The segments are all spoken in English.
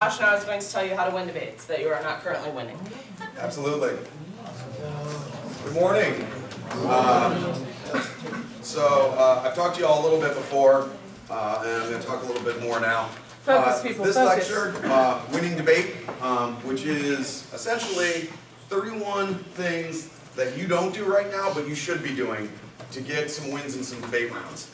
Josh now is going to tell you how to win debates that you are not currently winning. Absolutely. Good morning. I've talked to you all a little bit before, and I'm going to talk a little bit more now. Focus, people, this focus. lecture, Winning Debate, which is essentially 31 things that you don't do right now, but you should be doing to get some wins in some debate rounds.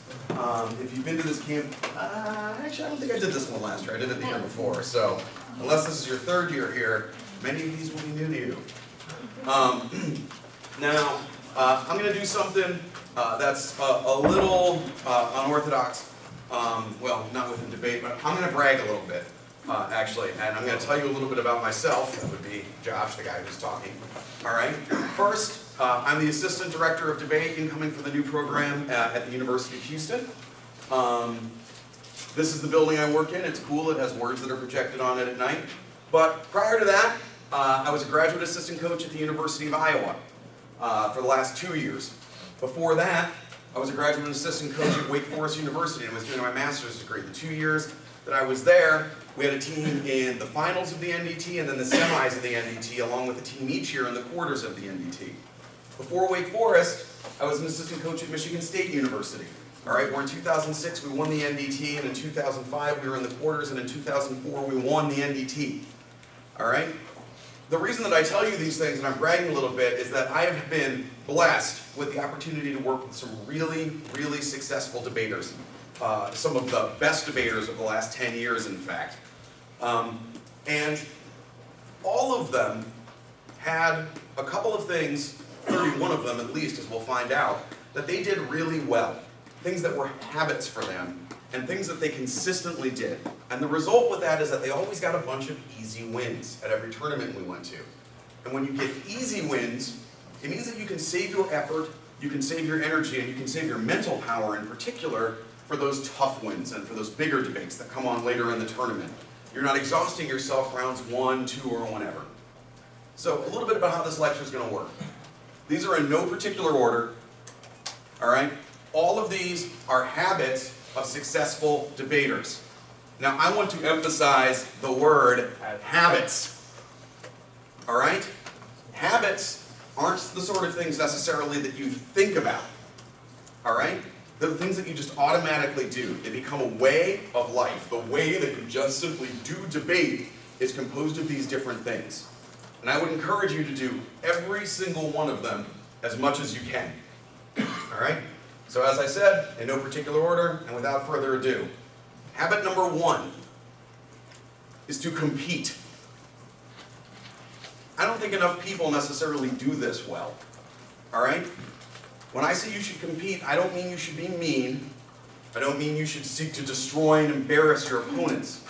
If you've been to this camp, actually I don't think I did this one last year. I did it the year before. So unless this is your third year here, many of these will be new to you. Now, I'm going to do something that's a little unorthodox. Well, not within debate, but I'm going to brag a little bit, actually. And I'm going to tell you a little bit about myself. That would be Josh, the guy who's talking. All right. First, I'm the Assistant Director of Debate, incoming for the new program at the University of Houston. This is the building I work in. It's cool. It has words that are projected on it at night. But prior to that, I was a graduate assistant coach at the University of Iowa for the last 2 years. Before that, I was a graduate assistant coach at Wake Forest University and was doing my master's degree. The 2 years that I was there, we had a team in the finals of the NDT and then the semis of the NDT, along with a team each year in the quarters of the NDT. Before Wake Forest, I was an assistant coach at Michigan State University. All right, where in 2006 we won the NDT, and in 2005 we were in the quarters, and in 2004 we won the NDT. All right? The reason that I tell you these things, and I'm bragging a little bit, is that I have been blessed with the opportunity to work with some really, really successful debaters. Some of the best debaters of the last 10 years, in fact. And all of them had a couple of things, 31 of them at least, as we'll find out, that they did really well. Things that were habits for them, and things that they consistently did. And the result with that is that they always got a bunch of easy wins at every tournament we went to. And when you get easy wins, it means that you can save your effort, you can save your energy, and you can save your mental power in particular for those tough wins and for those bigger debates that come on later in the tournament. You're not exhausting yourself rounds 1, 2, or whenever. So a little bit about how this lecture is going to work. These are in no particular order, all right? All of these are habits of successful debaters. Now, I want to emphasize the word habits, all right? Habits aren't the sort of things necessarily that you think about, all right? They're the things that you just automatically do. They become a way of life. The way that you just simply do debate is composed of these different things. And I would encourage you to do every single one of them as much as you can, all right? So as I said, in no particular order, and without further ado, habit number 1 is to compete. I don't think enough people necessarily do this well, all right? When I say you should compete, I don't mean you should be mean. I don't mean you should seek to destroy and embarrass your opponents,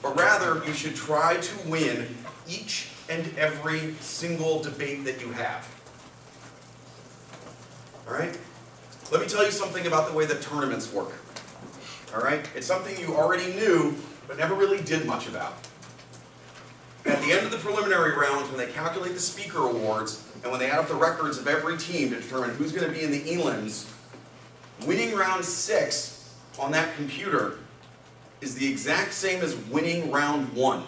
but rather you should try to win each and every single debate that you have, all right? Let me tell you something about the way that tournaments work, all right? It's something you already knew, but never really did much about. At the end of the preliminary rounds, when they calculate the speaker awards, and when they add up the records of every team to determine who's going to be in the elims, winning round 6 on that computer is the exact same as winning round 1,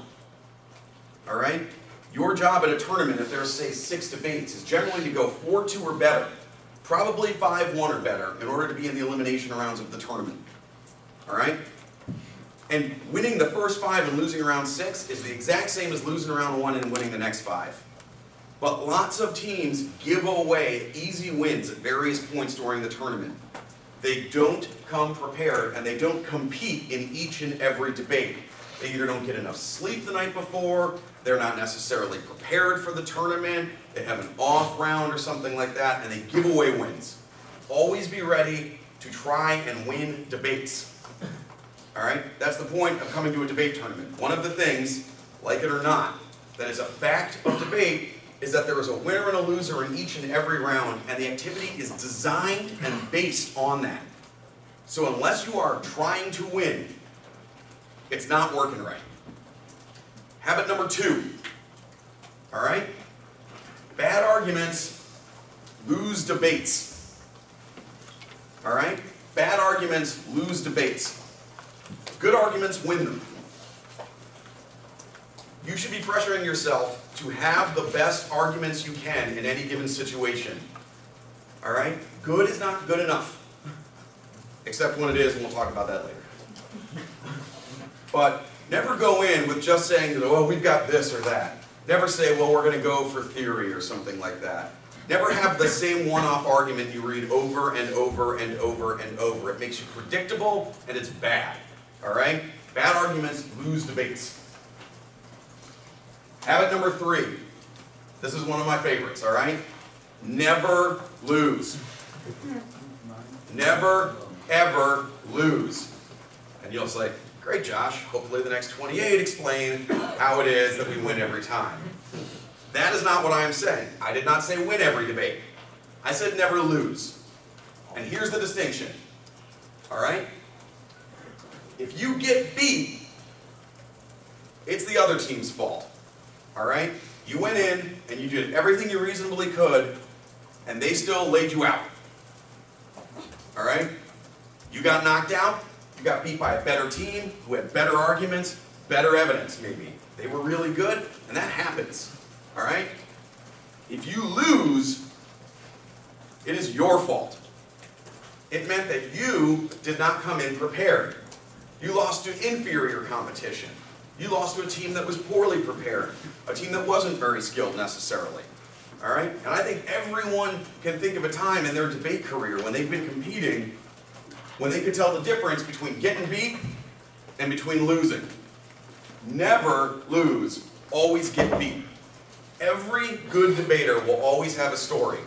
all right? Your job at a tournament, if there's, say, 6 debates, is generally to go 4-2 or better. Probably 5-1 or better in order to be in the elimination rounds of the tournament. All right? And winning the first 5 and losing round 6 is the exact same as losing round 1 and winning the next 5. But lots of teams give away easy wins at various points during the tournament. They don't come prepared and they don't compete in each and every debate. They either don't get enough sleep the night before, they're not necessarily prepared for the tournament, they have an off round or something like that, and they give away wins. Always be ready to try and win debates. All right? That's the point of coming to a debate tournament. One of the things, like it or not, that is a fact of debate is that there is a winner and a loser in each and every round, and the activity is designed and based on that. So unless you are trying to win, it's not working right. Habit number 2, all right? Bad arguments lose debates, all right? Bad arguments lose debates. Good arguments win them. you should be pressuring yourself to have the best arguments you can in any given situation. All right? Good is not good enough. Except when it is, and we'll talk about that later. But never go in with just saying, well, we've got this or that. Never say, well, we're going to go for theory or something like that. Never have the same one-off argument you read over and over and over and over. It makes you predictable, and it's bad. All right? Bad arguments lose debates. Habit number 3. This is one of my favorites, all right? Never lose. Never, ever lose. And you'll say, great, Josh. Hopefully the next 28 explain how it is that we win every time. That is not what I am saying. I did not say win every debate. I said never lose. And here's the distinction. All right? If you get beat, it's the other team's fault. All right? You went in and you did everything you reasonably could, and they still laid you out. All right? You got knocked out. You got beat by a better team who had better arguments, better evidence maybe. They were really good, and that happens. All right? If you lose, it is your fault. It meant that you did not come in prepared. You lost to inferior competition. You lost to a team that was poorly prepared, a team that wasn't very skilled necessarily. All right? And I think everyone can think of a time in their debate career when they've been competing when they could tell the difference between getting beat and between losing. Never lose, always get beat. Every good debater will always have a story.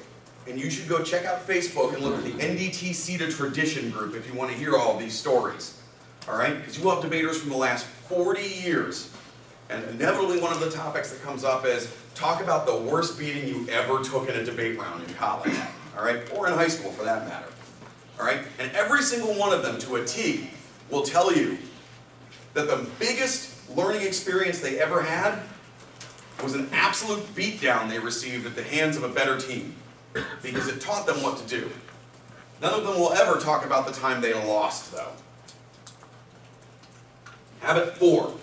And you should go check out Facebook and look at the NDT to Tradition group if you want to hear all of these stories. All right? Because you will have debaters from the last 40 years. And inevitably one of the topics that comes up is talk about the worst beating you ever took in a debate round in college. All right? Or in high school for that matter. All right? And every single one of them to a T will tell you that the biggest learning experience they ever had was an absolute beatdown they received at the hands of a better team. Because it taught them what to do. None of them will ever talk about the time they lost, though. Habit 4. All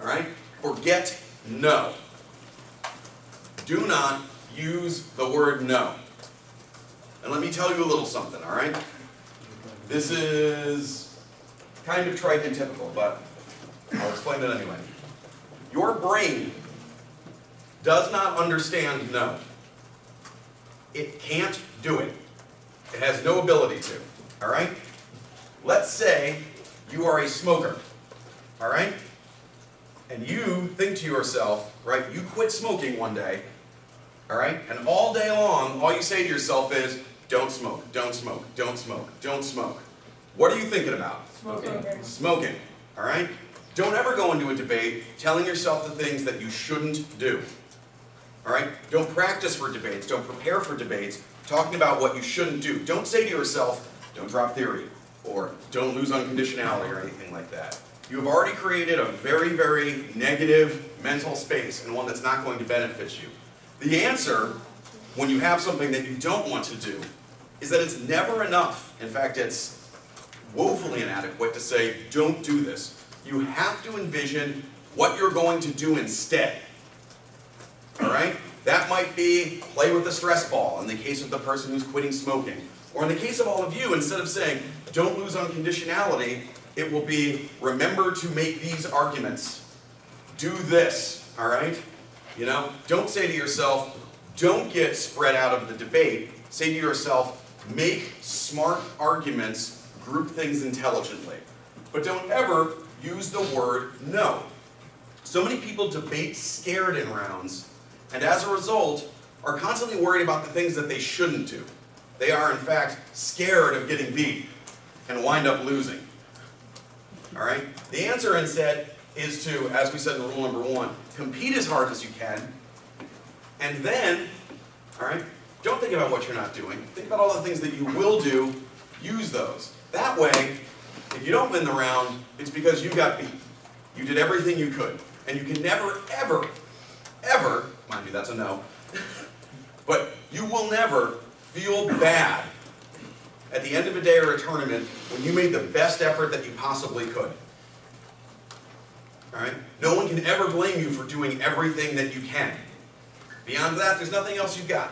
right? Forget no. Do not use the word no. And let me tell you a little something, all right? This is kind of trite and typical, but I'll explain it anyway. Your brain does not understand no. It can't do it. It has no ability to, all right? Let's say you are a smoker, all right? And you think to yourself, right, you quit smoking one day, all right? And all day long, all you say to yourself is, don't smoke, don't smoke, don't smoke, don't smoke. What are you thinking about? Smoking. Smoking, all right? Don't ever go into a debate telling yourself the things that you shouldn't do. All right? Don't practice for debates. Don't prepare for debates talking about what you shouldn't do. Don't say to yourself, don't drop theory, or don't lose on conditionality or anything like that. You have already created a very, very negative mental space and one that's not going to benefit you. The answer, when you have something that you don't want to do, is that it's never enough. In fact, it's woefully inadequate to say, don't do this. You have to envision what you're going to do instead. All right? That might be play with the stress ball in the case of the person who's quitting smoking. Or in the case of all of you, instead of saying, don't lose on conditionality, it will be, remember to make these arguments. Do this, all right? You know, don't say to yourself, don't get spread out of the debate. Say to yourself, make smart arguments, group things intelligently. But don't ever use the word no. So many people debate scared in rounds, and as a result, are constantly worried about the things that they shouldn't do. They are, in fact, scared of getting beat and wind up losing. All right? The answer instead is to, as we said in rule number 1, compete as hard as you can, and then, all right, don't think about what you're not doing. Think about all the things that you will do. Use those. That way, if you don't win the round, it's because you got beat. You did everything you could. And you can never, ever, ever, mind you, that's a no, but you will never feel bad at the end of a day or a tournament when you made the best effort that you possibly could. All right? No one can ever blame you for doing everything that you can. Beyond that, there's nothing else you've got.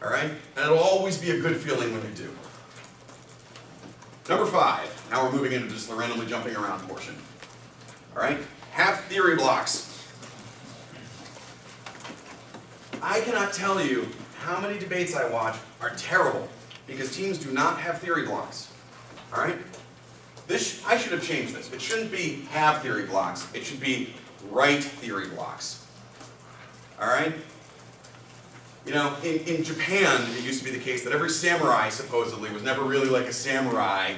All right? And it'll always be a good feeling when you do. Number 5. Now we're moving into just the randomly jumping around portion. All right? Have theory blocks. I cannot tell you how many debates I watch are terrible because teams do not have theory blocks. All right? I should have changed this. It shouldn't be have theory blocks. It should be write theory blocks. All right? You know, in Japan, it used to be the case that every samurai, supposedly, was never really like a samurai.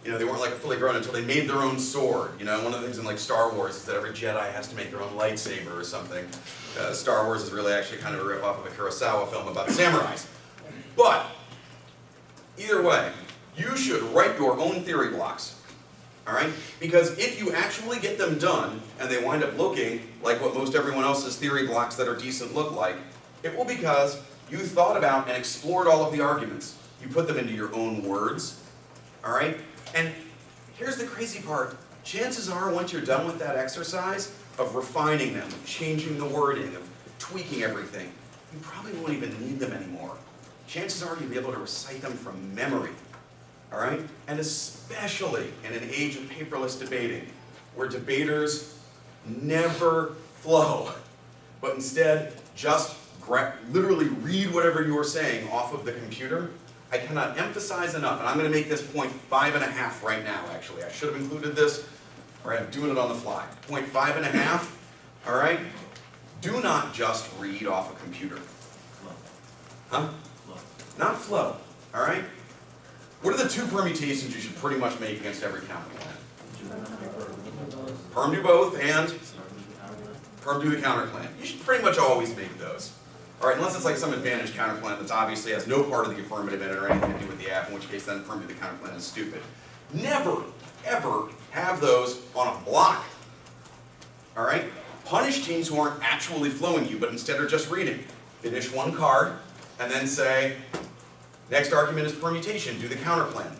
You know, they weren't like fully grown until they made their own sword. You know, one of the things in like Star Wars is that every Jedi has to make their own lightsaber or something. Star Wars is really actually kind of a rip-off of a Kurosawa film about samurais. But, either way, you should write your own theory blocks. All right? Because if you actually get them done, and they wind up looking like what most everyone else's theory blocks that are decent look like, it will because you thought about and explored all of the arguments. You put them into your own words. All right? And here's the crazy part. Chances are, once you're done with that exercise of refining them, of changing the wording, of tweaking everything, you probably won't even need them anymore. Chances are you'll be able to recite them from memory. All right? And especially in an age of paperless debating, where debaters never flow, but instead just literally read whatever you are saying off of the computer. I cannot emphasize enough, and I'm going to make this point 5.5 right now, actually. I should have included this. All right, I'm doing it on the fly. Point 5.5, all right? Do not just read off a computer. Huh? Not flow, all right? What are the 2 permutations you should pretty much make against every counterclaim? Perm do both and perm do the counterclaim. You should pretty much always make those. All right, unless it's like some advantage counterclaim that's obviously has no part of the affirmative in it or anything to do with the app, in which case then perm do the counterclaim is stupid. Never, ever have those on a block. All right? Punish teams who aren't actually flowing you, but instead are just reading. Finish one card, and then say, next argument is permutation, do the counterclaim.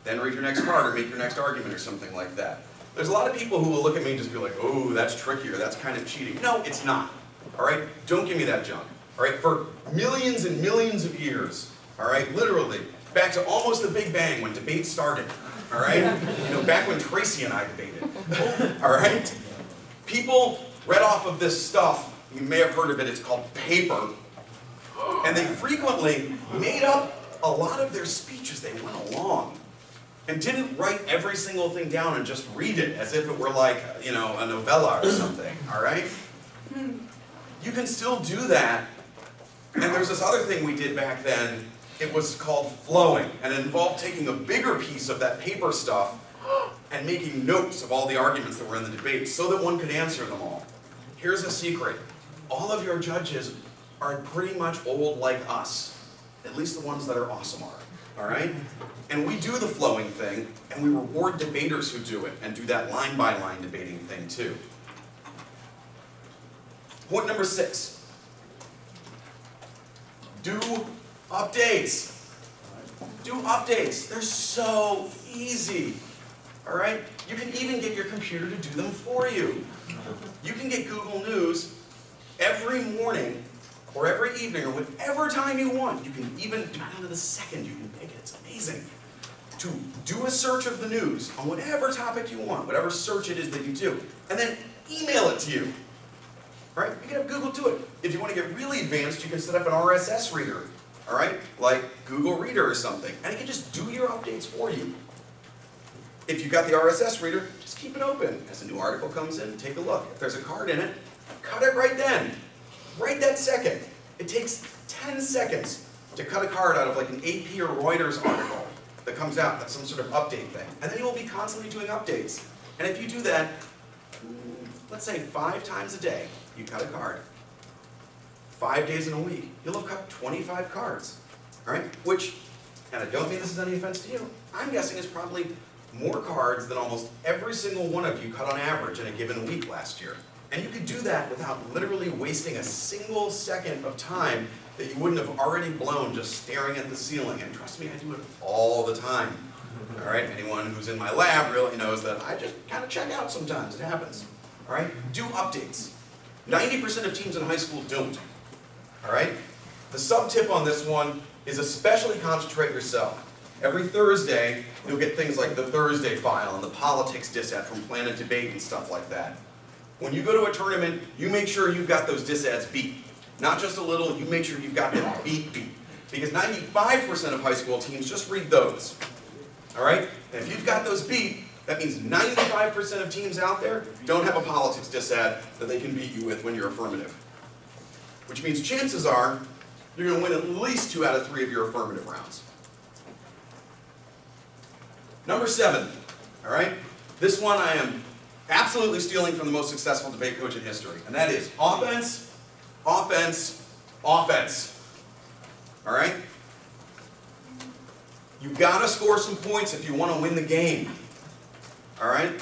Then read your next card or make your next argument or something like that. There's a lot of people who will look at me and just be like, oh, that's trickier, that's kind of cheating. No, it's not. All right? Don't give me that junk. All right? For millions and millions of years, all right, literally, back to almost the Big Bang when debates started, all right? You know, back when Tracy and I debated, all right? People read off of this stuff, you may have heard of it, it's called paper, and they frequently made up a lot of their speech as they went along and didn't write every single thing down and just read it as if it were like, you know, a novella or something, all right? You can still do that, and there's this other thing we did back then. It was called flowing, and it involved taking a bigger piece of that paper stuff and making notes of all the arguments that were in the debate so that one could answer them all. Here's a secret. All of your judges are pretty much old like us, at least the ones that are awesome are, all right? And we do the flowing thing, and we reward debaters who do it and do that line-by-line debating thing too. Point number 6. Do updates. Do updates. They're so easy. All right? You can even get your computer to do them for you. You can get Google News every morning or every evening or whatever time you want. You can even, down to the second, you can pick it. It's amazing. To do a search of the news on whatever topic you want, whatever search it is that you do, and then email it to you. Right? You can have Google do it. If you want to get really advanced, you can set up an RSS reader, all right? Like Google Reader or something, and it can just do your updates for you. If you've got the RSS reader, just keep it open. As a new article comes in, take a look. If there's a card in it, cut it right then. Right that second. It takes 10 seconds to cut a card out of like an AP or Reuters article that comes out, that's some sort of update thing. And then you will be constantly doing updates. And if you do that, let's say 5 times a day, you cut a card. 5 days in a week, you'll have cut 25 cards, all right? Which, and I don't mean this is any offense to you, I'm guessing is probably more cards than almost every single one of you cut on average in a given week last year. And you could do that without literally wasting a single second of time that you wouldn't have already blown just staring at the ceiling. And trust me, I do it all the time. All right, anyone who's in my lab really knows that I just kind of check out sometimes. It happens. All right, do updates. 90% of teams in high school don't. All right, the sub-tip on this one is especially concentrate yourself. Every Thursday, you'll get things like the Thursday file and the politics disads from Planet Debate and stuff like that. When you go to a tournament, you make sure you've got those disads beat. Not just a little, you make sure you've got them beat. Because 95% of high school teams just read those. All right? And if you've got those beat, that means 95% of teams out there don't have a politics disad that they can beat you with when you're affirmative. Which means chances are, you're going to win at least 2 out of 3 of your affirmative rounds. Number 7, all right? This one I am absolutely stealing from the most successful debate coach in history, and that is offense, offense, offense. All right? You've got to score some points if you want to win the game. All right?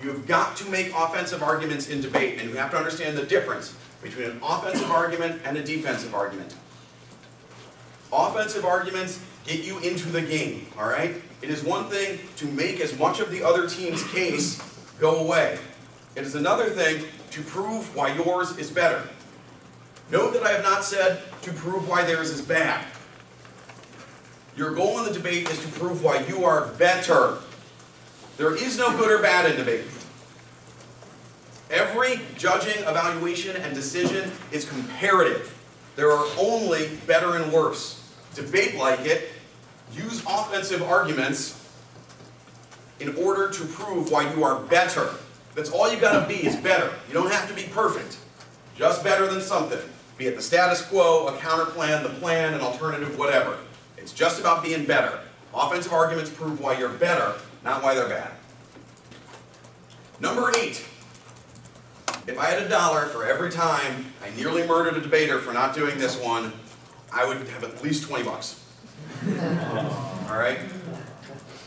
You've got to make offensive arguments in debate, and you have to understand the difference between an offensive argument and a defensive argument. Offensive arguments get you into the game, all right? It is one thing to make as much of the other team's case go away. It is another thing to prove why yours is better. Note that I have not said to prove why theirs is bad. Your goal in the debate is to prove why you are better. There is no good or bad in debate. Every judging, evaluation, and decision is comparative. There are only better and worse. Debate like it, use offensive arguments in order to prove why you are better. That's all you gotta be is better. You don't have to be perfect. Just better than something. Be it the status quo, a counterplan, the plan, an alternative, whatever. It's just about being better. Offensive arguments prove why you're better, not why they're bad. Number 8. If I had $1 for every time I nearly murdered a debater for not doing this one, I would have at least 20 bucks. All right?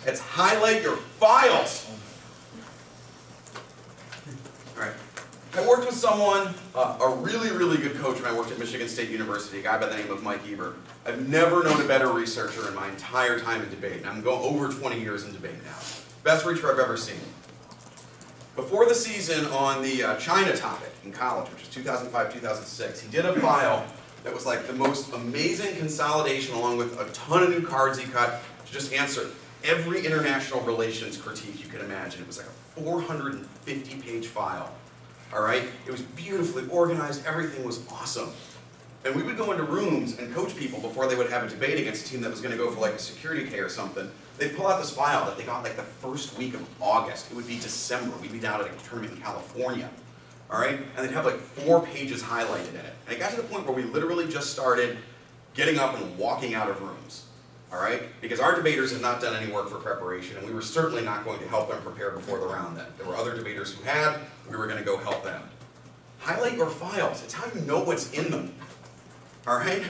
It's highlight your files. All right. I worked with someone, a really, really good coach when I worked at Michigan State University, a guy by the name of Mike Eber. I've never known a better researcher in my entire time in debate, and I'm going over 20 years in debate now. Best researcher I've ever seen. Before the season on the China topic in college, which was 2005-2006, he did a file that was like the most amazing consolidation along with a ton of new cards he cut to just answer every international relations critique you could imagine. It was like a 450-page file. All right? It was beautifully organized. Everything was awesome. And we would go into rooms and coach people before they would have a debate against a team that was going to go for like a security K or something. They'd pull out this file that they got like the first week of August. It would be December. We'd be down at a tournament in California. All right? And they'd have like 4 pages highlighted in it. And it got to the point where we literally just started getting up and walking out of rooms. All right? Because our debaters had not done any work for preparation, and we were certainly not going to help them prepare before the round then. There were other debaters who had. We were going to go help them. Highlight your files. It's how you know what's in them. All right?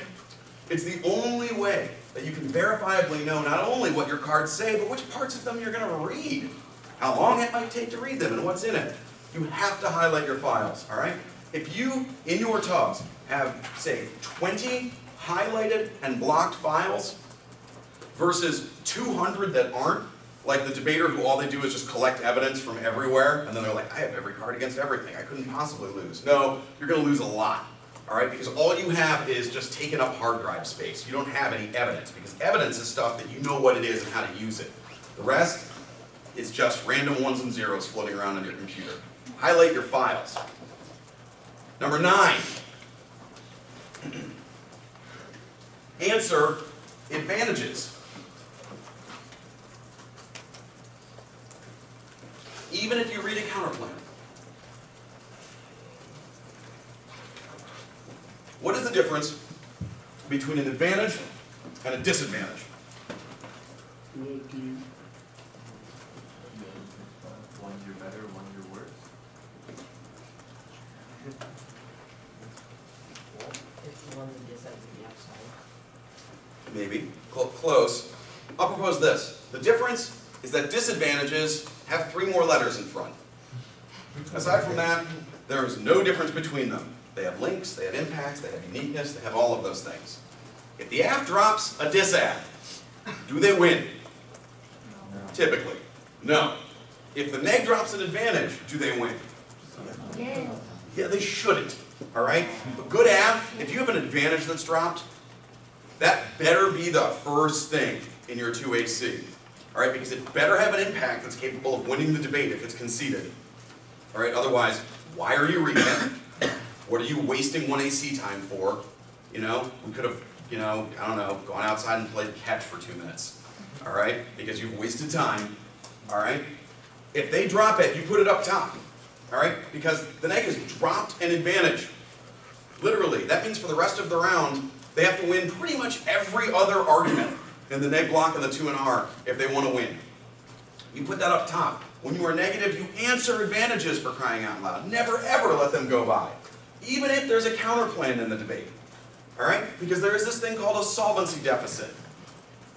It's the only way that you can verifiably know not only what your cards say, but which parts of them you're going to read. How long it might take to read them and what's in it. You have to highlight your files, all right? If you, in your tubs, have, say, 20 highlighted and blocked files versus 200 that aren't, like the debater who all they do is just collect evidence from everywhere, and then they're like, I have every card against everything. I couldn't possibly lose. No, you're going to lose a lot. All right, because all you have is just taking up hard drive space. You don't have any evidence, because evidence is stuff that you know what it is and how to use it. The rest is just random ones and zeros floating around on your computer. Highlight your files. Number 9. Answer advantages. Even if you read a counterplan. What is the difference between an advantage and a disadvantage? One's you're better, one's you're worse. It's the one that gets out to the outside. Maybe. Close. I'll propose this. The difference is that disadvantages have 3 more letters in front. Aside from that, there is no difference between them. They have links, they have impacts, they have uniqueness, they have all of those things. If the AF drops a disad, do they win? Typically. No. If the neg drops an advantage, do they win? Yeah, they shouldn't. Alright? A good AF, if you have an advantage that's dropped, that better be the first thing in your 2AC. Alright, because it better have an impact that's capable of winning the debate if it's conceded. Alright, otherwise, why are you reading it? What are you wasting 1AC time for? You know, we could have, you know, I don't know, gone outside and played catch for 2 minutes. Alright, because you've wasted time. Alright? If they drop it, you put it up top. Alright? Because the neg has dropped an advantage. Literally, that means for the rest of the round, they have to win pretty much every other argument in the neg block and the 2 and R if they want to win. You put that up top. When you are negative, you answer advantages, for crying out loud. Never ever let them go by. Even if there's a counterplan in the debate. Alright? Because there is this thing called a solvency deficit.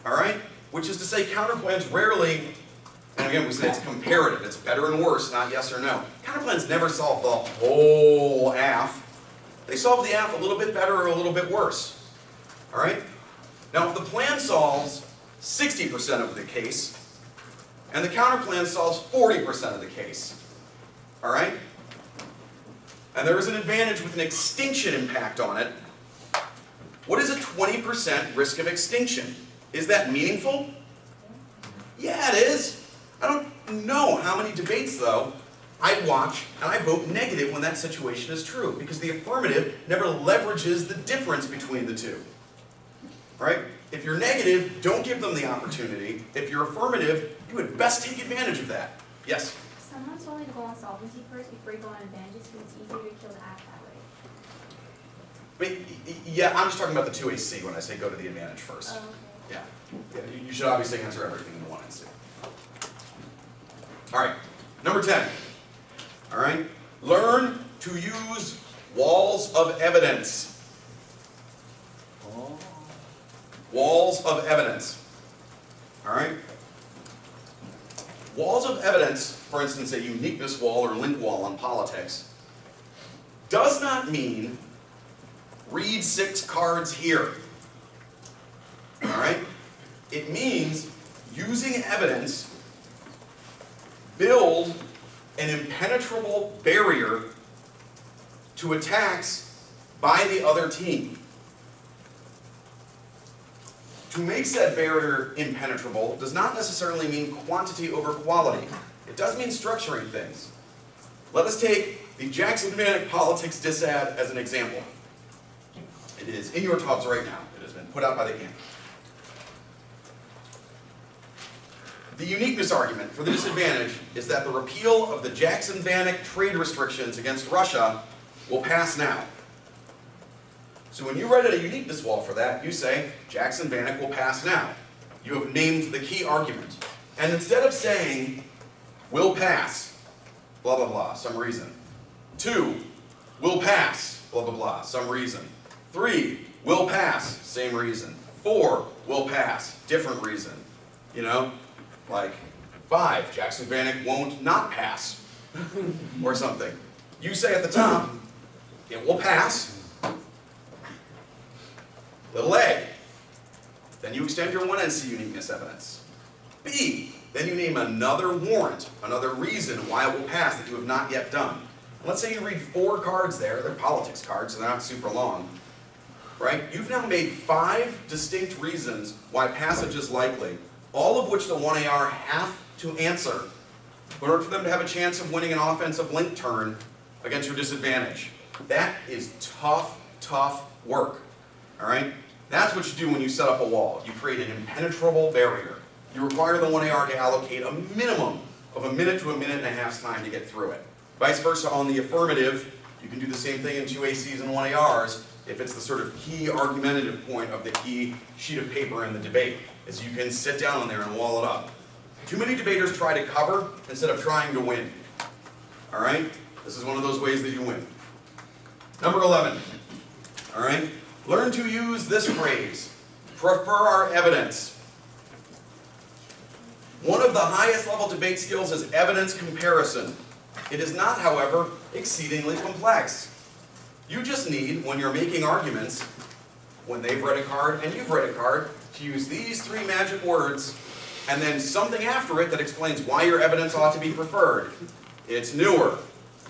Alright? Which is to say counterplans rarely, and again we say it's comparative, it's better and worse, not yes or no. Counterplans never solve the whole AF. They solve the AF a little bit better or a little bit worse. Alright? Now if the plan solves 60% of the case, and the counterplan solves 40% of the case, alright? And there is an advantage with an extinction impact on it. What is a 20% risk of extinction? Is that meaningful? Yeah, it is. I don't know how many debates, though, I watch and I vote negative when that situation is true, because the affirmative never leverages the difference between the two. Right? If you're negative, don't give them the opportunity. If you're affirmative, you would best take advantage of that. Yes? Sometimes you only go on solvency first before you go on advantages, because it's easier to kill the act that way. Yeah, I'm just talking about the 2AC when I say go to the advantage first. Oh, okay. Yeah, you should obviously answer everything in the 1AC. Alright, number 10. Alright, learn to use walls of evidence. Walls of evidence. Alright? Walls of evidence, for instance, a uniqueness wall or link wall on politics, does not mean read 6 cards here. Alright? It means using evidence, build an impenetrable barrier to attacks by the other team. To make said barrier impenetrable does not necessarily mean quantity over quality. It does mean structuring things. Let us take the Jackson-Vanik politics disad as an example. It is in your tubs right now. It has been put out by the camp. The uniqueness argument for the disadvantage is that the repeal of the Jackson-Vanik trade restrictions against Russia will pass now. So when you write a uniqueness wall for that, you say, Jackson-Vanik will pass now. You have named the key argument. And instead of saying, will pass, blah, blah, blah, some reason. 2, will pass, blah, blah, blah, some reason. 3, will pass, same reason. 4, will pass, different reason. You know, like 5, Jackson-Vanik won't not pass, or something. You say at the top, it will pass, little a. Then you extend your 1NC uniqueness evidence. B, then you name another warrant, another reason why it will pass that you have not yet done. Let's say you read 4 cards there, they're politics cards, so they're not super long. Right? You've now made 5 distinct reasons why passage is likely, all of which the 1AR have to answer in order for them to have a chance of winning an offensive link turn against your disadvantage. That is tough, tough work. Alright? That's what you do when you set up a wall. You create an impenetrable barrier. You require the 1AR to allocate a minimum of a minute to a minute and a half's time to get through it. Vice versa on the affirmative, you can do the same thing in 2ACs and 1ARs if it's the sort of key argumentative point of the key sheet of paper in the debate, is you can sit down on there and wall it up. Too many debaters try to cover instead of trying to win. Alright? This is one of those ways that you win. Number 11. Alright? Learn to use this phrase, prefer our evidence. One of the highest level debate skills is evidence comparison. It is not, however, exceedingly complex. You just need, when you're making arguments, when they've read a card and you've read a card, to use these 3 magic words and then something after it that explains why your evidence ought to be preferred. It's newer.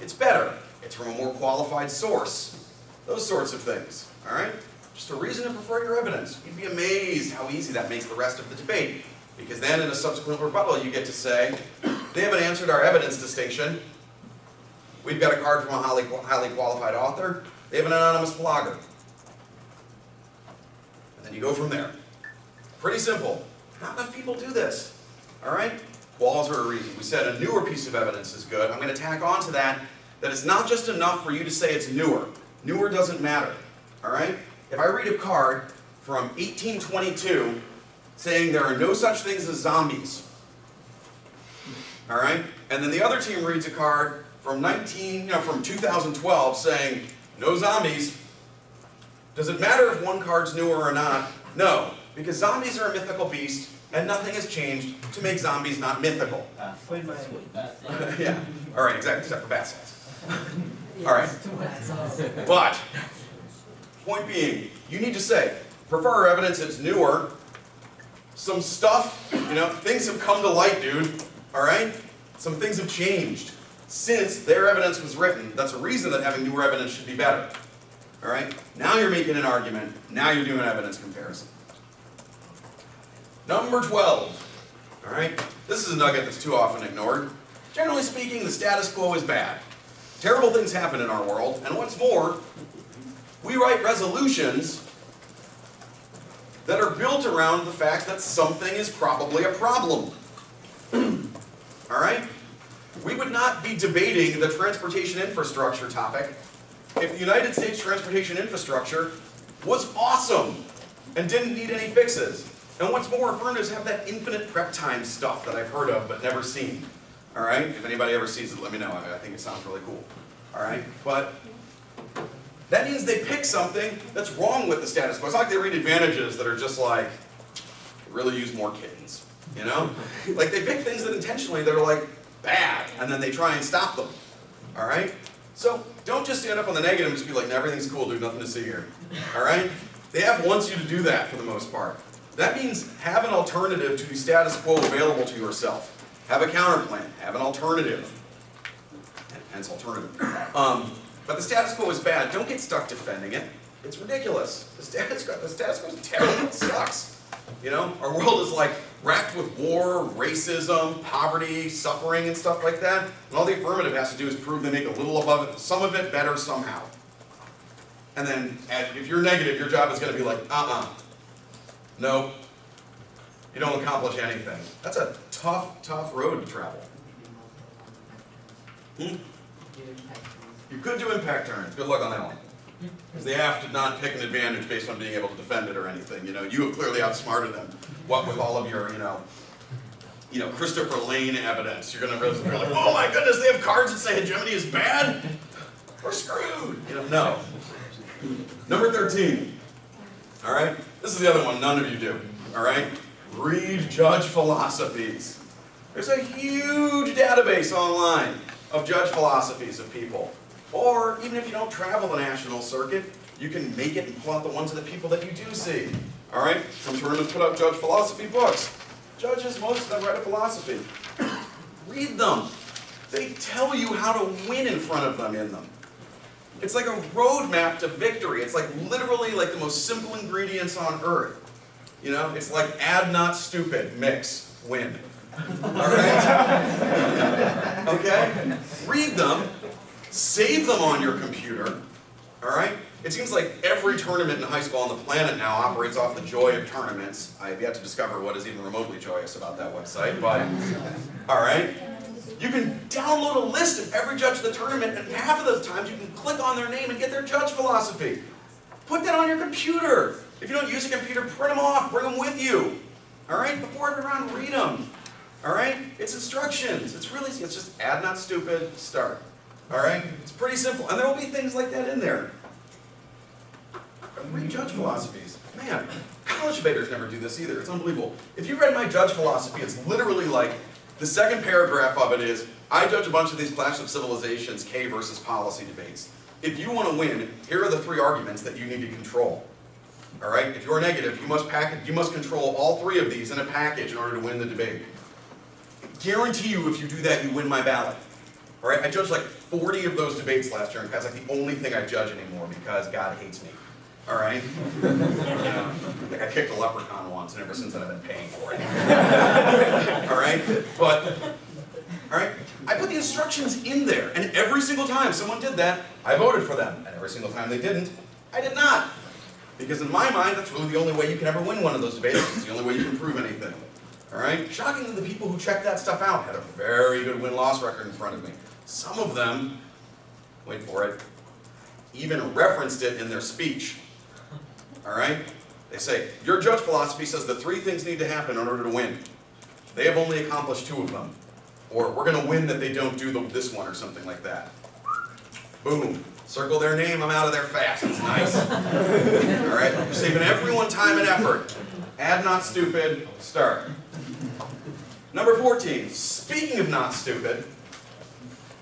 It's better. It's from a more qualified source. Those sorts of things. All right? Just a reason to prefer your evidence. You'd be amazed how easy that makes the rest of the debate. Because then in a subsequent rebuttal you get to say, they haven't answered our evidence distinction. We've got a card from a highly qualified author. They have an anonymous blogger. And then you go from there. Pretty simple. Not enough people do this. All right? Quals are a reason. We said a newer piece of evidence is good. I'm going to tack on to that it's not just enough for you to say it's newer. Newer doesn't matter. All right? If I read a card from 1822 saying there are no such things as zombies, all right? And then the other team reads a card from 2012 saying no zombies, does it matter if one card's newer or not? No, because zombies are a mythical beast and nothing has changed to make zombies not mythical. Yeah, all right, exactly, except for bat cells. All right, but point being, you need to say, prefer evidence that's newer. Some stuff, things have come to light, dude. All right? Some things have changed since their evidence was written. That's a reason that having newer evidence should be better. All right? Now you're making an argument. Now you're doing evidence comparison. Number 12. All right? This is a nugget that's too often ignored. Generally speaking, the status quo is bad. Terrible things happen in our world, and what's more, we write resolutions that are built around the fact that something is probably a problem. All right? We would not be debating the transportation infrastructure topic if the United States transportation infrastructure was awesome and didn't need any fixes. And what's more, affirmatives have that infinite prep time stuff that I've heard of but never seen. All right? If anybody ever sees it, let me know. I think it sounds really cool. All right? But that means they pick something that's wrong with the status quo. It's like they read advantages that are just like, really use more kittens, Like they pick things that intentionally that are like bad, and then they try and stop them, all right? So don't just stand up on the negative and just be like, no, everything's cool, dude, nothing to see here, all right? They have wants you to do that for the most part. That means have an alternative to the status quo available to yourself. Have a counter plan, have an alternative, hence alternative. But the status quo is bad. Don't get stuck defending it. It's ridiculous. The status quo is terrible. It sucks. Our world is like racked with war, racism, poverty, suffering, and stuff like that. And all the affirmative has to do is prove they make a little above it, some of it better somehow. And then if you're negative, your job is going to be like, no, you don't accomplish anything. That's a tough, tough road to travel. You could do impact turns. Good luck on that one. Because they have to not pick an advantage based on being able to defend it or anything. You have clearly outsmarted them. What with all of your, Christopher Lane evidence. You're going to realize, like, oh my goodness, they have cards that say hegemony is bad? We're screwed. No. Number 13. All right? This is the other one none of you do. All right? Read judge philosophies. There's a huge database online of judge philosophies of people. Or even if you don't travel the national circuit, you can make it and pull out the ones of the people that you do see. All right? Some tournaments put out judge philosophy books. Judges, most of them write a philosophy. Read them. They tell you how to win in front of them in them. It's like a roadmap to victory. It's like literally like the most simple ingredients on earth. It's like add not stupid, mix, win. All right? Okay? Read them. Save them on your computer. All right? It seems like every tournament in high school on the planet now operates off the joy of tournaments. I have yet to discover what is even remotely joyous about that website, but all right? You can download a list of every judge of the tournament, and half of those times you can click on their name and get their judge philosophy. Put that on your computer. If you don't use a computer, print them off, bring them with you. All right? Before every round, read them. All right? It's instructions. It's really easy. It's just add not stupid, start. All right? It's pretty simple. And there will be things like that in there. Read judge philosophies. Man, college debaters never do this either. It's unbelievable. If you read my judge philosophy, it's literally like, the second paragraph of it is, I judge a bunch of these Clash of Civilizations, K versus policy debates. If you want to win, here are the 3 arguments that you need to control. All right? If you're negative, you must control all 3 of these in a package in order to win the debate. Guarantee you, if you do that, you win my ballot. All right? I judged like 40 of those debates last year, and that's like the only thing I judge anymore because God hates me. All right? Like I kicked a leprechaun once, and ever since then I've been paying for it. All right? But, all right? I put the instructions in there, and every single time someone did that, I voted for them. And every single time they didn't, I did not. Because in my mind, that's really the only way you can ever win one of those debates. It's the only way you can prove anything. All right? Shockingly, the people who checked that stuff out had a very good win-loss record in front of me. Some of them, wait for it, even referenced it in their speech. All right? They say, your judge philosophy says the 3 things need to happen in order to win. They have only accomplished 2 of them. Or we're going to win that they don't do this one or something like that. Boom. Circle their name, I'm out of there fast. It's nice. All right? You're saving everyone time and effort. Add not stupid, start. Number 14, speaking of not stupid,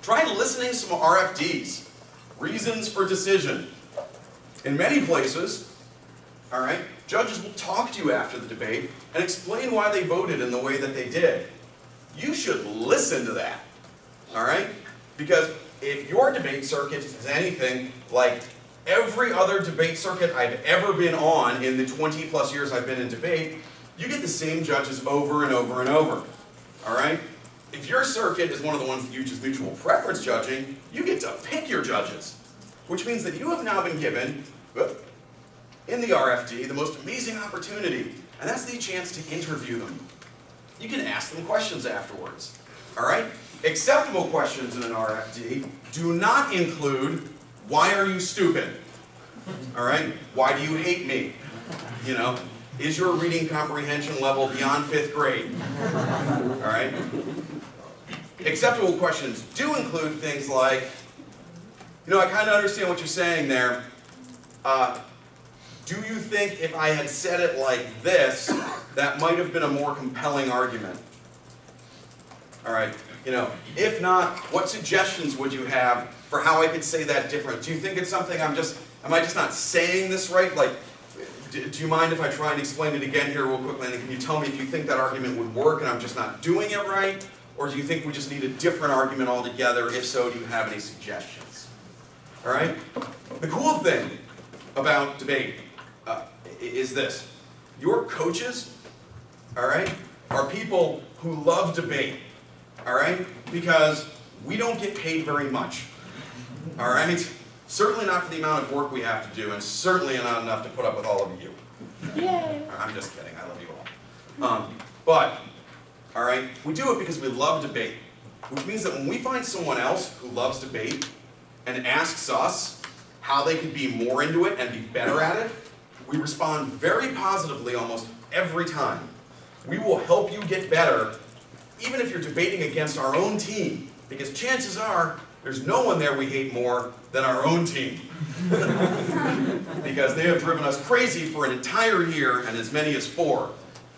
try listening to some RFDs, reasons for decision. In many places, all right, judges will talk to you after the debate and explain why they voted in the way that they did. You should listen to that, all right? Because if your debate circuit is anything like every other debate circuit I've ever been on in the 20 plus years I've been in debate, you get the same judges over and over and over, all right? If your circuit is one of the ones that uses mutual preference judging, you get to pick your judges, which means that you have now been given, in the RFD, the most amazing opportunity, and that's the chance to interview them. You can ask them questions afterwards, all right? Acceptable questions in an RFD do not include, why are you stupid? All right? Why do you hate me? You know, is your reading comprehension level beyond 5th grade? All right? Acceptable questions do include things like, you know, I kind of understand what you're saying there. Do you think if I had said it like this, that might have been a more compelling argument? All right, you know, if not, what suggestions would you have for how I could say that different? Do you think it's something am I just not saying this right? Like, do you mind if I try and explain it again here real quickly? And can you tell me if you think that argument would work and I'm just not doing it right? Or do you think we just need a different argument altogether? If so, do you have any suggestions? All right? The cool thing about debate is this. Your coaches, all right, are people who love debate, all right? Because we don't get paid very much, all right? Certainly not for the amount of work we have to do, and certainly not enough to put up with all of you. Yay! I'm just kidding, I love you all. But, all right, we do it because we love debate, which means that when we find someone else who loves debate and asks us how they could be more into it and be better at it, we respond very positively almost every time. We will help you get better, even if you're debating against our own team, because chances are there's no one there we hate more than our own team. Because they have driven us crazy for an entire year and as many as 4.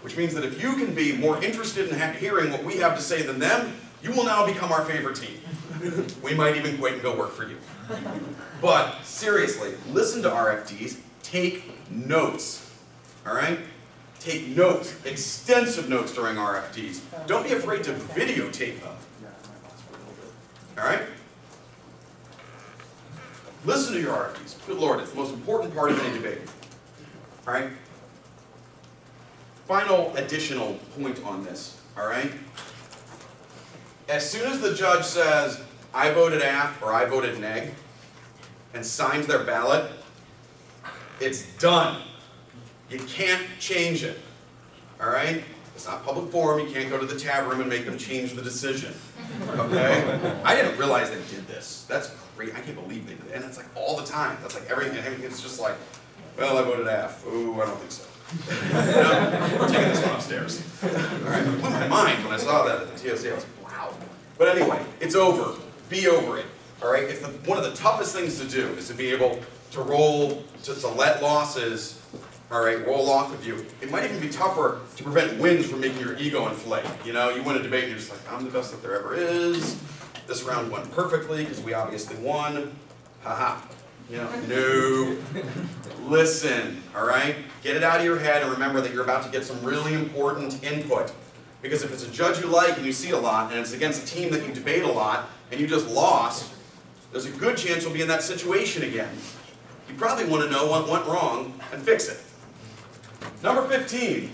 Which means that if you can be more interested in hearing what we have to say than them, you will now become our favorite team. We might even quit and go work for you. But seriously, listen to RFDs, take notes, all right? Take notes, extensive notes during RFDs. Don't be afraid to videotape them, all right? Listen to your RFDs. Good Lord, it's the most important part of any debate, all right? Final additional point on this, all right? As soon as the judge says, I voted AF or I voted neg, and signs their ballot, it's done. You can't change it, all right? It's not public forum, you can't go to the tab room and make them change the decision, okay? I didn't realize they did this. That's great, I can't believe they did it. And it's like all the time. That's like everything, it's just like, well, I voted AF. Ooh, I don't think so. No, we're taking this one upstairs. All right, it blew my mind when I saw that at the TOC. I was like, wow. But anyway, it's over. Be over it. All right, it's one of the toughest things to do is to be able to to let losses, all right, roll off of you. It might even be tougher to prevent wins from making your ego inflate. You know, you win a debate and you're just like, I'm the best that there ever is. This round went perfectly because we obviously won. Ha-ha. You know, no. Listen, all right? Get it out of your head and remember that you're about to get some really important input. Because if it's a judge you like and you see a lot, and it's against a team that you debate a lot, and you just lost, there's a good chance you'll be in that situation again. You probably want to know what went wrong and fix it. Number 15,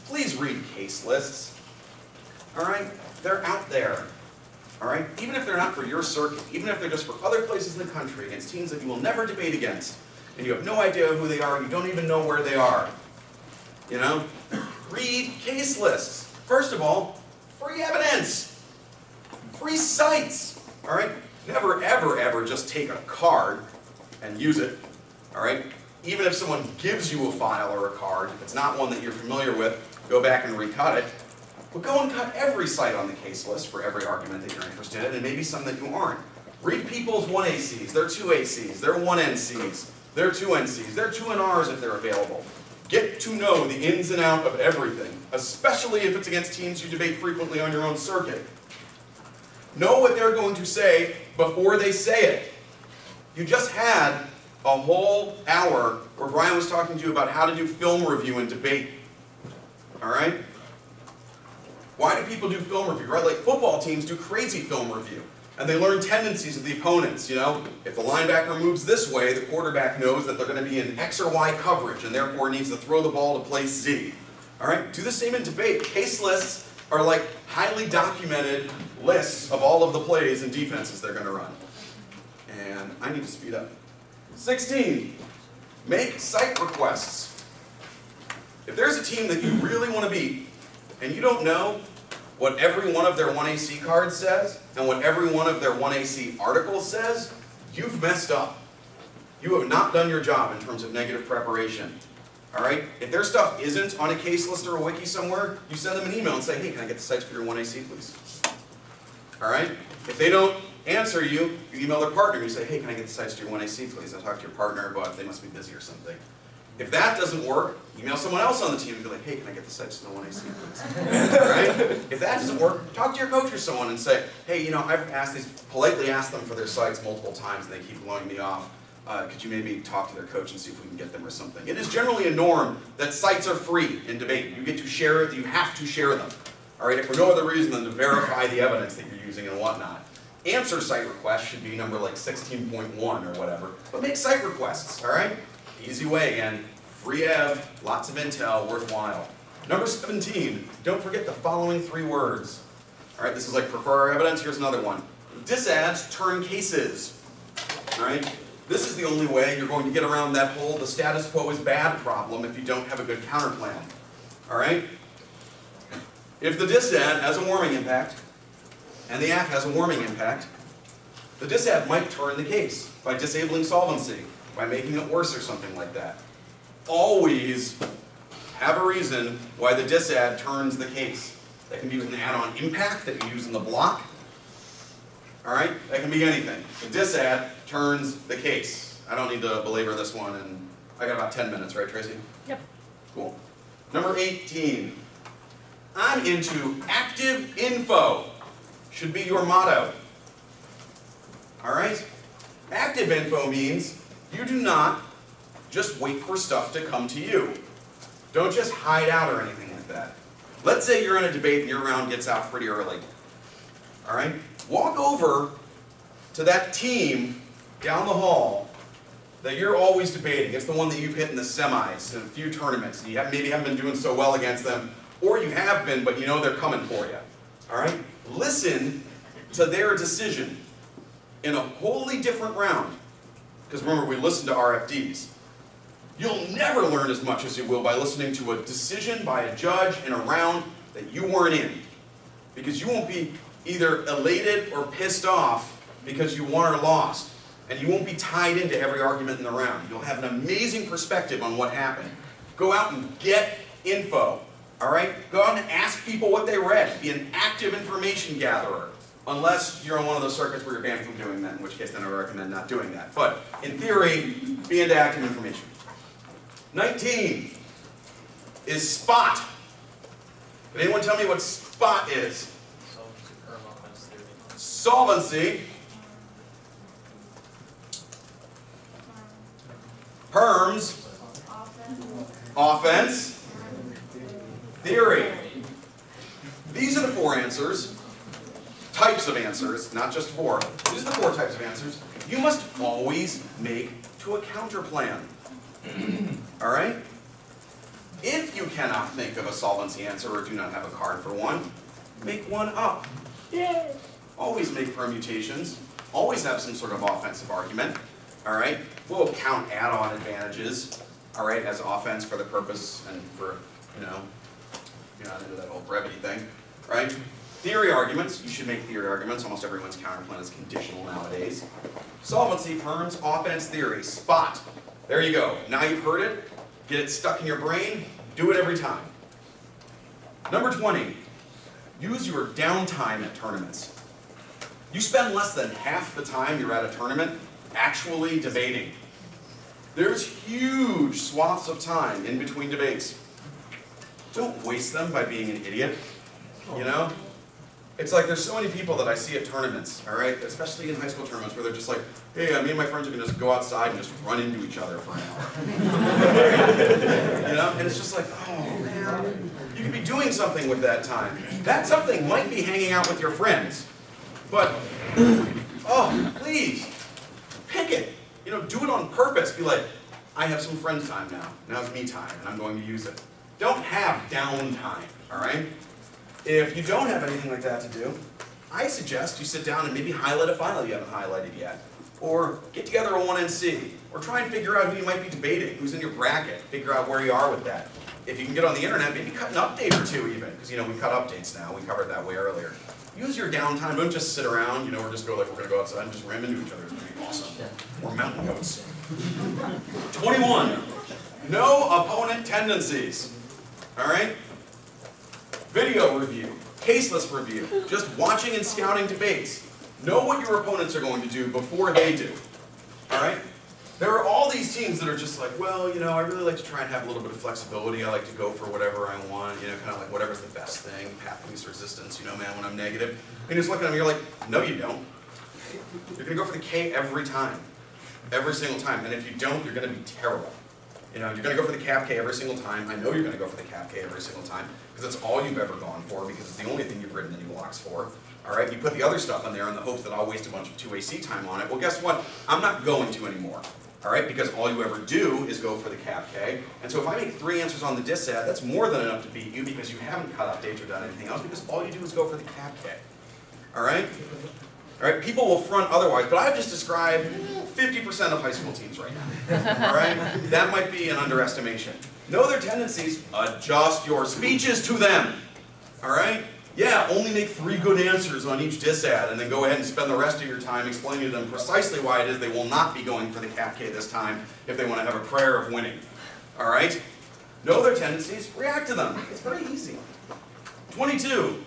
please read case lists. All right? They're out there. All right? Even if they're not for your circuit, even if they're just for other places in the country against teams that you will never debate against, and you have no idea who they are, you don't even know where they are. You know? Read case lists. First of all, free evidence. Free cites. All right? Never, ever, ever just take a card and use it. All right? Even if someone gives you a file or a card, if it's not one that you're familiar with, go back and recut it. But go and cut every cite on the case list for every argument that you're interested in, and maybe some that you aren't. Read people's 1ACs, their 2ACs, their 1NCs, their 2NCs, their 2NRs if they're available. Get to know the ins and outs of everything, especially if it's against teams you debate frequently on your own circuit. Know what they're going to say before they say it. You just had a whole hour where Brian was talking to you about how to do film review and debate. All right? Why do people do film review, right? Like football teams do crazy film review. And they learn tendencies of the opponents, you know? If the linebacker moves this way, the quarterback knows that they're going to be in X or Y coverage and therefore needs to throw the ball to place Z. All right? Do the same in debate. Case lists are like highly documented lists of all of the plays and defenses they're going to run. And I need to speed up. 16, make cite requests. If there's a team that you really want to beat, and you don't know what every one of their 1AC cards says, and what every one of their 1AC articles says, you've messed up. You have not done your job in terms of negative preparation. All right? If their stuff isn't on a case list or a wiki somewhere, you send them an email and say, hey, can I get the cites for your 1AC, please? All right? If they don't answer you, you email their partner and you say, hey, can I get the cites to your 1AC, please? I talked to your partner, but they must be busy or something. If that doesn't work, email someone else on the team and be like, hey, can I get the cites to the 1AC, please? All right? If that doesn't work, talk to your coach or someone and say, hey, you know, I've politely asked them for their cites multiple times and they keep blowing me off. Could you maybe talk to their coach and see if we can get them or something? It is generally a norm that cites are free in debate. You get to share it, you have to share them. All right, if for no other reason than to verify the evidence that you're using and whatnot. Answer cite requests should be number like 16.1 or whatever, but make cite requests, all right? Easy way, again, free ev, lots of intel, worthwhile. Number 17, don't forget the following 3 words. All right, this is like prefer our evidence, here's another one. Disads turn cases, all right? This is the only way you're going to get around that whole the status quo is bad problem if you don't have a good counterplan, all right? If the disad has a warming impact, and the AF has a warming impact, the disad might turn the case by disabling solvency, by making it worse or something like that. Always have a reason why the disad turns the case. That can be with an add-on impact that you use in the block. All right? That can be anything. The disad turns the case. I don't need to belabor this one, and I got about 10 minutes, right, Tracy? Yep. Cool. Number 18. I'm into active info. Should be your motto. All right? Active info means you do not just wait for stuff to come to you. Don't just hide out or anything like that. Let's say you're in a debate and your round gets out pretty early. All right? Walk over to that team down the hall that you're always debating. It's the one that you've hit in the semis in a few tournaments. And you maybe haven't been doing so well against them, or you have been, but you know they're coming for you. All right? Listen to their decision in a wholly different round. Because remember, we listen to RFDs. You'll never learn as much as you will by listening to a decision by a judge in a round that you weren't in. Because you won't be either elated or pissed off because you won or lost. And you won't be tied into every argument in the round. You'll have an amazing perspective on what happened. Go out and get info. All right? Go out and ask people what they read. Be an active information gatherer. Unless you're on one of those circuits where you're banned from doing that, in which case then I recommend not doing that. But in theory, be into active information. 19 is spot. Can anyone tell me what spot is? Solvency. terms, offense, theory. These are the four answers, types of answers, not just four. These are the four types of answers you must always make to a counter plan. All right? If you cannot think of a solvency answer or do not have a card for one, make one up. Always make permutations. Always have some sort of offensive argument. All right? We'll count add-on advantages, all right, as offense for the purpose and for, you know, you're not into that whole brevity thing, right? Theory arguments, you should make theory arguments. Almost everyone's counterplan is conditional nowadays. Solvency terms, offense, theory, spot. There you go. Now you've heard it. Get it stuck in your brain. Do it every time. Number 20, use your downtime at tournaments. You spend less than half the time you're at a tournament actually debating. There's huge swaths of time in between debates. Don't waste them by being an idiot, you know? It's like there's so many people that I see at tournaments, all right, especially in high school tournaments, where they're just like, hey, me and my friends are going to just go outside and just run into each other for an hour. You know? And it's just like, oh, man, you could be doing something with that time. That something might be hanging out with your friends, but, oh, please, pick it. You know, do it on purpose. Be like, I have some friend time now. Now's me time, and I'm going to use it. Don't have downtime, all right? If you don't have anything like that to do, I suggest you sit down and maybe highlight a file you haven't highlighted yet. Or get together a 1NC. Or try and figure out who you might be debating, who's in your bracket. Figure out where you are with that. If you can get on the internet, maybe cut an update or two even. Because, you know, we cut updates now. We covered that way earlier. Use your downtime. Don't just sit around, you know, or just go like we're going to go outside and just ram into each other. It's going to be awesome. We're mountain goats. 21. No opponent tendencies. All right? Video review, caseless review, just watching and scouting debates. Know what your opponents are going to do before they do, all right? There are all these teams that are just like, well, you know, I really like to try and have a little bit of flexibility. I like to go for whatever I want, you know, kind of like whatever's the best thing, path of least resistance, you know, man, when I'm negative. And you just look at them, you're like, no, you don't. You're going to go for the K every time, every single time. And if you don't, you're going to be terrible. You know, you're going to go for the cap K every single time. I know you're going to go for the cap K every single time because that's all you've ever gone for because it's the only thing you've written any blocks for. All right, you put the other stuff in there in the hopes that I'll waste a bunch of 2AC time on it. Well, guess what? I'm not going to anymore. All right, because all you ever do is go for the cap K. And so if I make 3 answers on the dissad, that's more than enough to beat you because you haven't cut updates or done anything else because all you do is go for the cap K. All right? All right, people will front otherwise, but I've just described 50% of high school teams right now. All right? That might be an underestimation. Know their tendencies, adjust your speeches to them. All right? Yeah, only make 3 good answers on each dissad and then go ahead and spend the rest of your time explaining to them precisely why it is they will not be going for the cap K this time if they want to have a prayer of winning. All right? Know their tendencies, react to them. It's very easy. 22.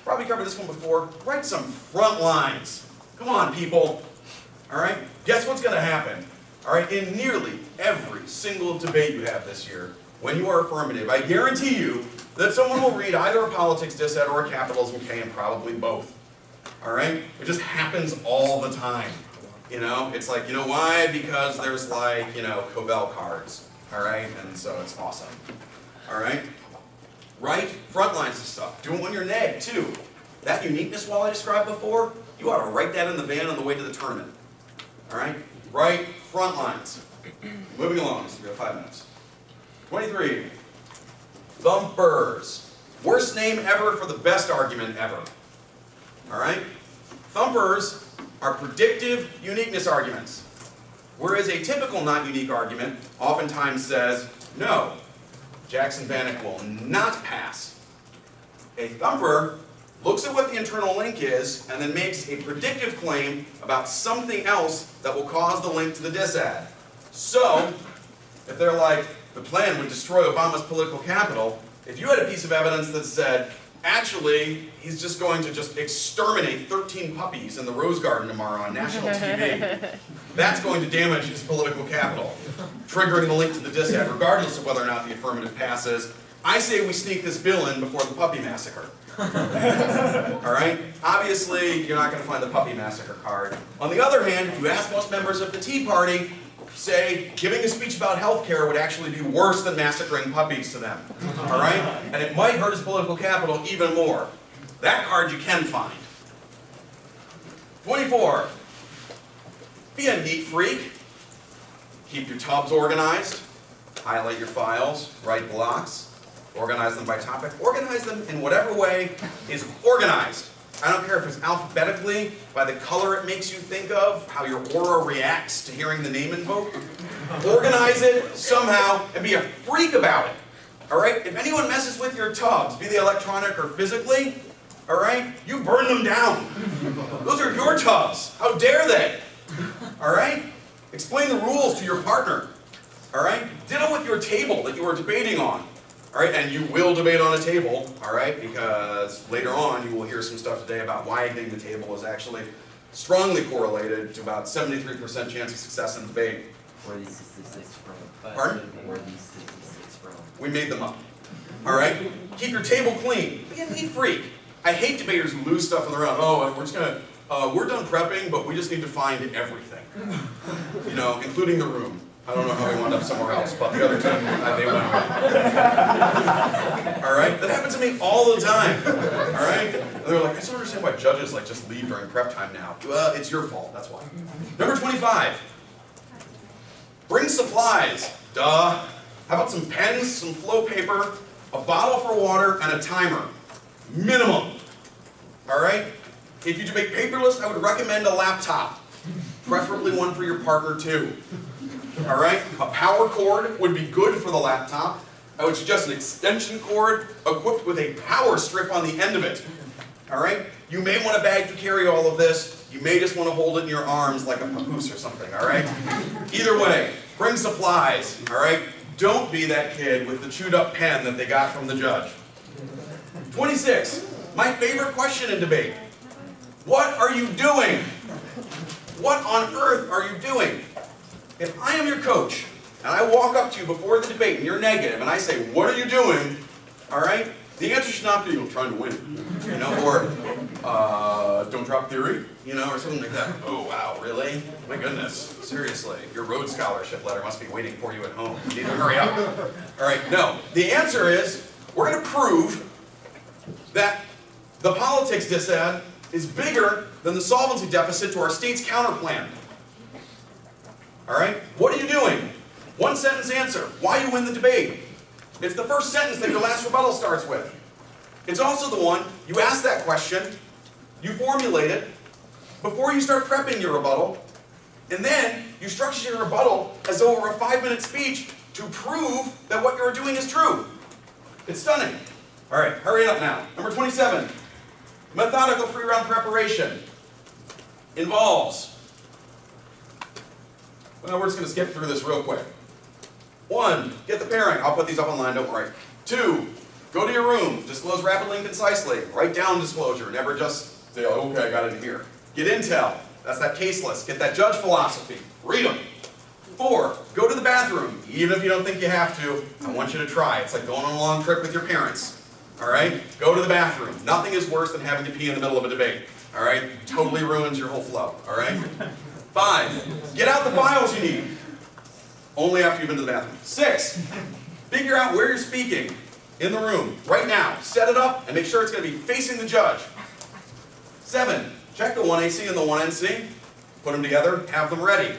Probably covered this one before. Write some front lines. Come on, people. All right? Guess what's going to happen? All right? In nearly every single debate you have this year, when you are affirmative, I guarantee you that someone will read either a politics dissad or a capitalism K and probably both. All right? It just happens all the time. You know? It's like, you know why? Because there's like, you know, Covell cards. All right? And so it's awesome. All right? Write front lines and stuff. Do it when you're neg, too. That uniqueness wall I described before, you ought to write that in the van on the way to the tournament. All right? Write front lines. Moving along, so we have 5 minutes. 23. Thumpers. Worst name ever for the best argument ever. All right? Thumpers are predictive uniqueness arguments. Whereas a typical not unique argument oftentimes says, no, Jackson Vanek will not pass. A thumper looks at what the internal link is and then makes a predictive claim about something else that will cause the link to the dissad. So, if they're like, the plan would destroy Obama's political capital, if you had a piece of evidence that said, actually, he's just going to just exterminate 13 puppies in the Rose Garden tomorrow on national TV, that's going to damage his political capital, triggering the link to the dissad, regardless of whether or not the affirmative passes. I say we sneak this bill in before the puppy massacre. All right? Obviously, you're not going to find the puppy massacre card. On the other hand, if you ask most members of the Tea Party, say giving a speech about healthcare would actually be worse than massacring puppies to them. All right? And it might hurt his political capital even more. That card you can find. 24. Be a neat freak. Keep your tubs organized. Highlight your files. Write blocks. Organize them by topic. Organize them in whatever way is organized. I don't care if it's alphabetically, by the color it makes you think of, how your aura reacts to hearing the name invoked. Organize it somehow and be a freak about it. All right? If anyone messes with your tubs, be they electronic or physically, all right, you burn them down. Those are your tubs. How dare they? All right? Explain the rules to your partner. All right? Ditto with your table that you are debating on. All right, and you will debate on a table, all right, because later on you will hear some stuff today about widening the table is actually strongly correlated to about 73% chance of success in debate. Where are these statistics from? Pardon? Where are these statistics from? We made them up. All right? Keep your table clean. Be a neat freak. I hate debaters who lose stuff in the round. Oh, we're just gonna, we're done prepping, but we just need to find everything. You know, including the room. I don't know how we wound up somewhere else, but the other two, they went away. All right? That happens to me all the time. All right? And they're like, I just don't understand why judges like just leave during prep time now. Well, it's your fault, that's why. Number 25. Bring supplies. Duh. How about some pens, some flow paper, a bottle for water, and a timer. Minimum. All right? If you debate paperless, I would recommend a laptop. Preferably one for your partner too. All right? A power cord would be good for the laptop. I would suggest an extension cord equipped with a power strip on the end of it. All right? You may want a bag to carry all of this. You may just want to hold it in your arms like a papoose or something, all right? Either way, bring supplies, all right? Don't be that kid with the chewed up pen that they got from the judge. 26, my favorite question in debate. What are you doing? What on earth are you doing? If I am your coach, and I walk up to you before the debate, and you're negative, and I say, what are you doing? All right? The answer should not be, I'm trying to win. You know, or, don't drop theory, you know, or something like that. Oh, wow, really? My goodness, seriously, your Rhodes Scholarship letter must be waiting for you at home. You need to hurry up. All right, no. The answer is, we're going to prove that the politics dissad is bigger than the solvency deficit to our state's counterplan. All right? What are you doing? One sentence answer. Why you win the debate. It's the first sentence that your last rebuttal starts with. It's also the one, you ask that question, you formulate it, before you start prepping your rebuttal, and then you structure your rebuttal as though it were a 5-minute speech to prove that what you're doing is true. It's stunning. All right, hurry it up now. Number 27, methodical pre-round preparation involves, well, we're just going to skip through this real quick. 1, get the pairing. I'll put these up online, don't worry. 2, go to your room. Disclose rapidly and concisely. Write down disclosure. Never just say, oh, okay, I got it in here. Get intel. That's that case list. Get that judge philosophy. Read them. 4, go to the bathroom. Even if you don't think you have to, I want you to try. It's like going on a long trip with your parents. All right? Go to the bathroom. Nothing is worse than having to pee in the middle of a debate. All right? Totally ruins your whole flow. All right? 5, get out the files you need. Only after you've been to the bathroom. 6, figure out where you're speaking in the room right now. Set it up and make sure it's going to be facing the judge. 7, check the 1AC and the 1NC. Put them together. Have them ready.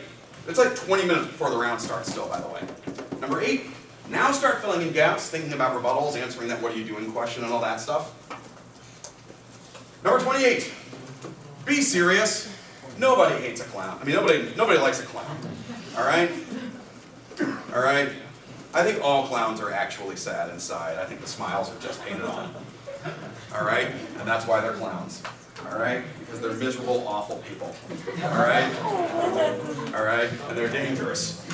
It's like 20 minutes before the round starts still, by the way. Number 8, now start filling in gaps, thinking about rebuttals, answering that what are you doing question and all that stuff. Number 28, be serious. Nobody hates a clown. I mean, nobody likes a clown. All right? All right? I think all clowns are actually sad inside. I think the smiles are just painted on. All right? And that's why they're clowns. All right? Because they're miserable, awful people. All right? All right? And they're dangerous.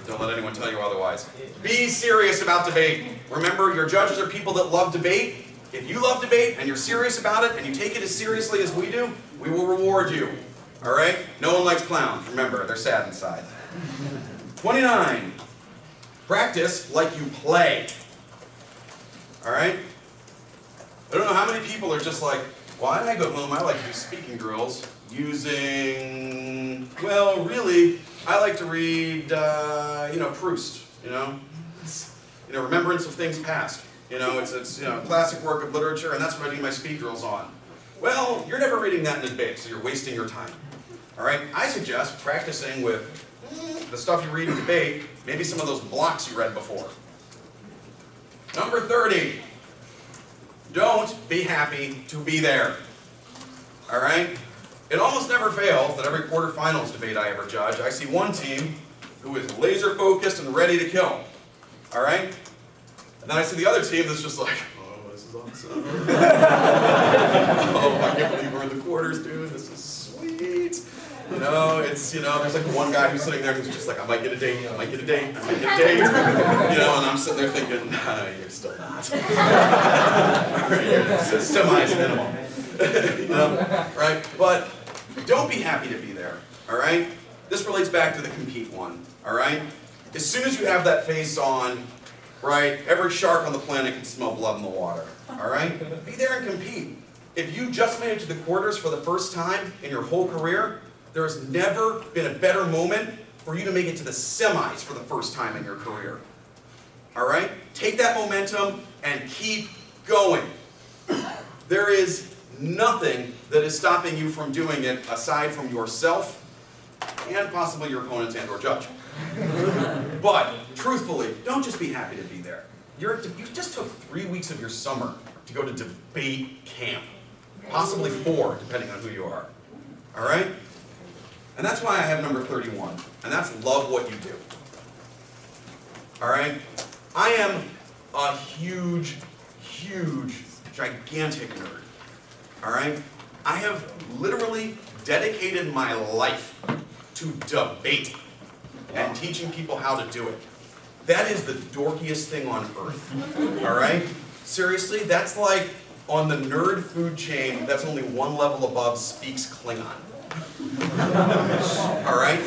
Don't let anyone tell you otherwise. Be serious about debate. Remember, your judges are people that love debate. If you love debate and you're serious about it and you take it as seriously as we do, we will reward you. All right? No one likes clowns. Remember, they're sad inside. 29. Practice like you play. All right? I don't know how many people are just like, why did I go home? I like to do speaking drills using, well, really, I like to read, Proust, Remembrance of Things Past. It's classic work of literature, and that's what I do my speed drills on. Well, you're never reading that in a debate, so you're wasting your time. All right? I suggest practicing with the stuff you read in debate, maybe some of those blocks you read before. Number 30. Don't be happy to be there. All right? It almost never fails that every quarterfinals debate I ever judge, I see one team who is laser focused and ready to kill. All right? And then I see the other team that's just like, oh, this is awesome. Oh, I can't believe we're in the quarters, dude. This is sweet. There's like the one guy who's sitting there who's just like, I might get a date, I might get a date, I might get a date. And I'm sitting there thinking, nah, you're still not. You're semi's minimal. Right? But don't be happy to be there, all right? This relates back to the compete one, all right? As soon as you have that face on, right, every shark on the planet can smell blood in the water, all right? Be there and compete. If you just made it to the quarters for the first time in your whole career, there has never been a better moment for you to make it to the semis for the first time in your career. All right? Take that momentum and keep going. There is nothing that is stopping you from doing it aside from yourself and possibly your opponents and or judge. But, truthfully, don't just be happy to be there. You just took 3 weeks of your summer to go to debate camp. Possibly 4, depending on who you are. All right? And that's why I have number 31, and that's love what you do. All right? I am a huge, gigantic nerd. All right? I have literally dedicated my life to debate and teaching people how to do it. That is the dorkiest thing on earth. All right? Seriously, that's like on the nerd food chain, that's only one level above speaks Klingon. All right?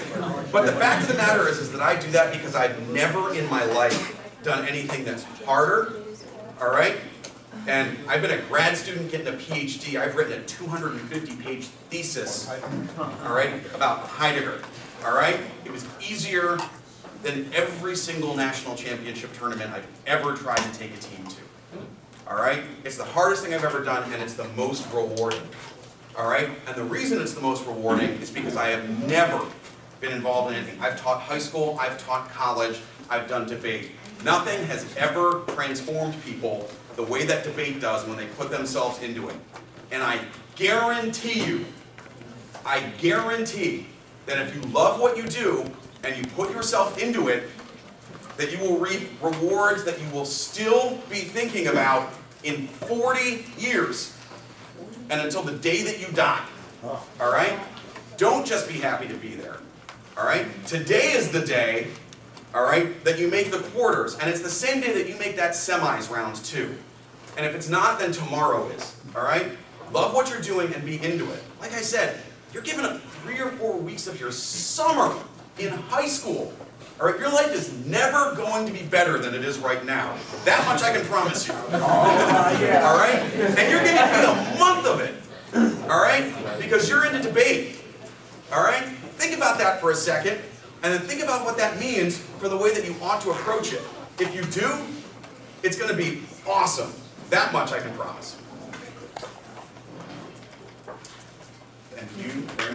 But the fact of the matter is that I do that because I've never in my life done anything that's harder, all right? And I've been a grad student getting a PhD. I've written a 250-page thesis, all right, about Heidegger, all right? It was easier than every single national championship tournament I've ever tried to take a team to, all right? It's the hardest thing I've ever done, and it's the most rewarding. All right? And the reason it's the most rewarding is because I have never been involved in anything. I've taught high school, I've taught college, I've done debate. Nothing has ever transformed people the way that debate does when they put themselves into it. And I guarantee that if you love what you do and you put yourself into it, that you will reap rewards that you will still be thinking about in 40 years. And until the day that you die, all right? Don't just be happy to be there, all right? Today is the day, all right, that you make the quarters, and it's the same day that you make that semis round 2. And if it's not, then tomorrow is, all right? Love what you're doing and be into it. Like I said, you're giving up 3 or 4 weeks of your summer in high school. All right, your life is never going to be better than it is right now. That much I can promise you. All right? And you're giving me a month of it. All right? Because you're into debate. All right? Think about that for a second, and then think about what that means for the way that you ought to approach it. If you do, it's going to be awesome. That much I can promise. Thank you very much.